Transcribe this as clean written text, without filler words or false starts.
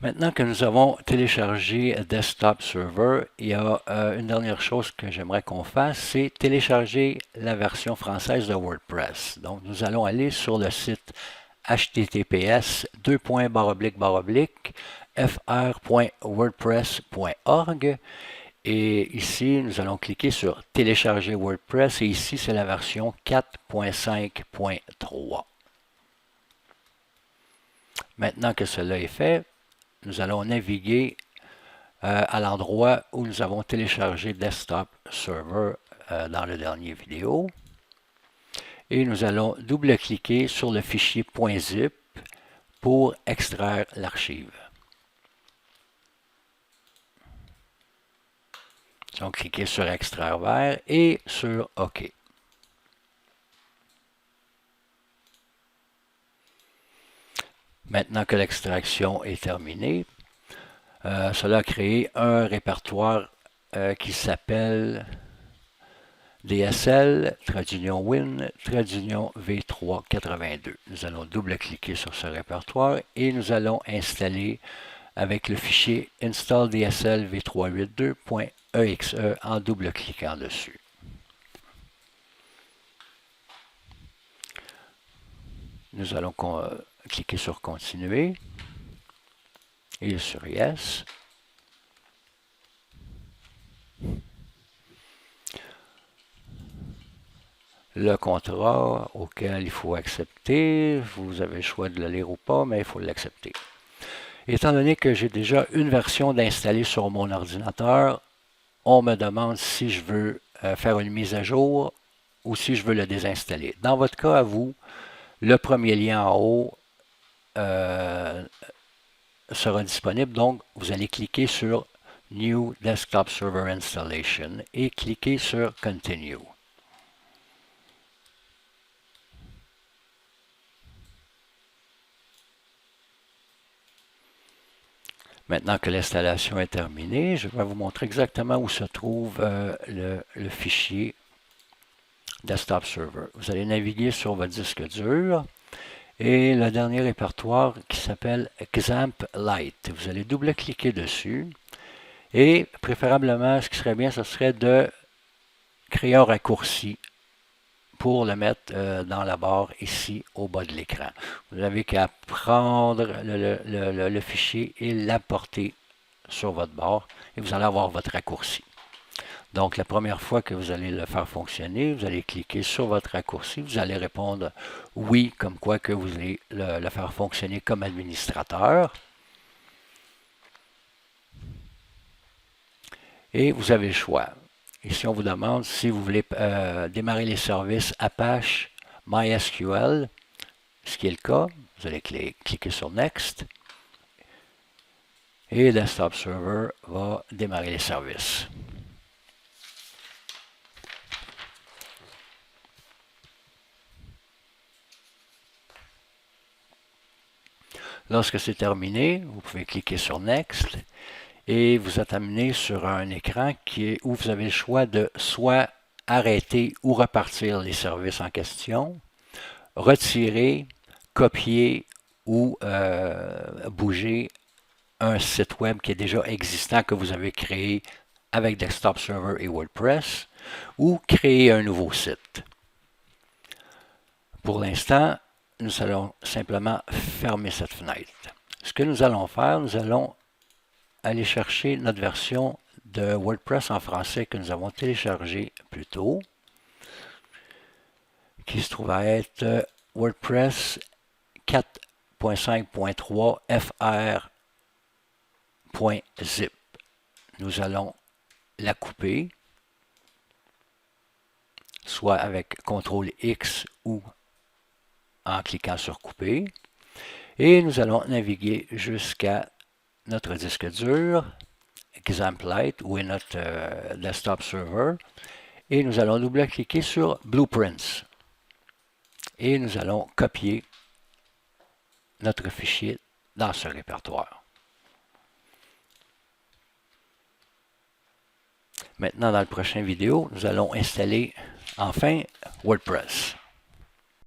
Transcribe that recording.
Maintenant que nous avons téléchargé Desktop Server, il y a une dernière chose que j'aimerais qu'on fasse, c'est télécharger la version française de WordPress. Donc, nous allons aller sur le site https://fr.wordpress.org et ici, nous allons cliquer sur télécharger WordPress et ici, c'est la version 4.5.3. Maintenant que cela est fait, nous allons naviguer à l'endroit où nous avons téléchargé Desktop Server dans le dernier vidéo. Et nous allons double-cliquer sur le fichier .zip pour extraire l'archive. Nous allons cliquer sur Extraire vers et sur OK. Maintenant que l'extraction est terminée, cela a créé un répertoire qui s'appelle DSL, /Win, /V382. Nous allons double-cliquer sur ce répertoire et nous allons installer avec le fichier install DSL v382.exe en double-cliquant dessus. Nous allons cliquer sur Continuer et sur Yes. Le contrat auquel il faut accepter, vous avez le choix de le lire ou pas, mais il faut l'accepter. Étant donné que j'ai déjà une version d'installer sur mon ordinateur, on me demande si je veux faire une mise à jour ou si je veux le désinstaller. Dans votre cas, à vous, le premier lien en haut sera disponible. Donc, vous allez cliquer sur New Desktop Server Installation et cliquer sur Continue. Maintenant que l'installation est terminée, je vais vous montrer exactement où se trouve le fichier Desktop Server. Vous allez naviguer sur votre disque dur et le dernier répertoire qui s'appelle Xampp Lite. Vous allez double-cliquer dessus et préférablement, ce qui serait bien, ce serait de créer un raccourci pour le mettre dans la barre ici au bas de l'écran. Vous n'avez qu'à prendre le fichier et l'apporter sur votre barre et vous allez avoir votre raccourci. Donc, la première fois que vous allez le faire fonctionner, vous allez cliquer sur votre raccourci, vous allez répondre oui, comme quoi que vous allez le faire fonctionner comme administrateur. Et vous avez le choix. Ici, on vous demande si vous voulez démarrer les services Apache MySQL, ce qui est le cas. Vous allez cliquer sur Next. Et Desktop Server va démarrer les services. Lorsque c'est terminé, vous pouvez cliquer sur Next. Et vous êtes amené sur un écran où vous avez le choix de soit arrêter ou repartir les services en question, retirer, copier ou bouger un site web qui est déjà existant que vous avez créé avec Desktop Server et WordPress ou créer un nouveau site. Pour l'instant, nous allons simplement fermer cette fenêtre. Ce que nous allons faire, nous allons aller chercher notre version de WordPress en français que nous avons téléchargée plus tôt, qui se trouve à être WordPress 4.5.3 fr.zip. Nous allons la couper, soit avec CTRL-X ou en cliquant sur couper, et nous allons naviguer jusqu'à notre disque dur, Xampp Lite, où est notre Desktop Server, et nous allons double-cliquer sur Blueprints. Et nous allons copier notre fichier dans ce répertoire. Maintenant, dans la prochaine vidéo, nous allons installer enfin WordPress.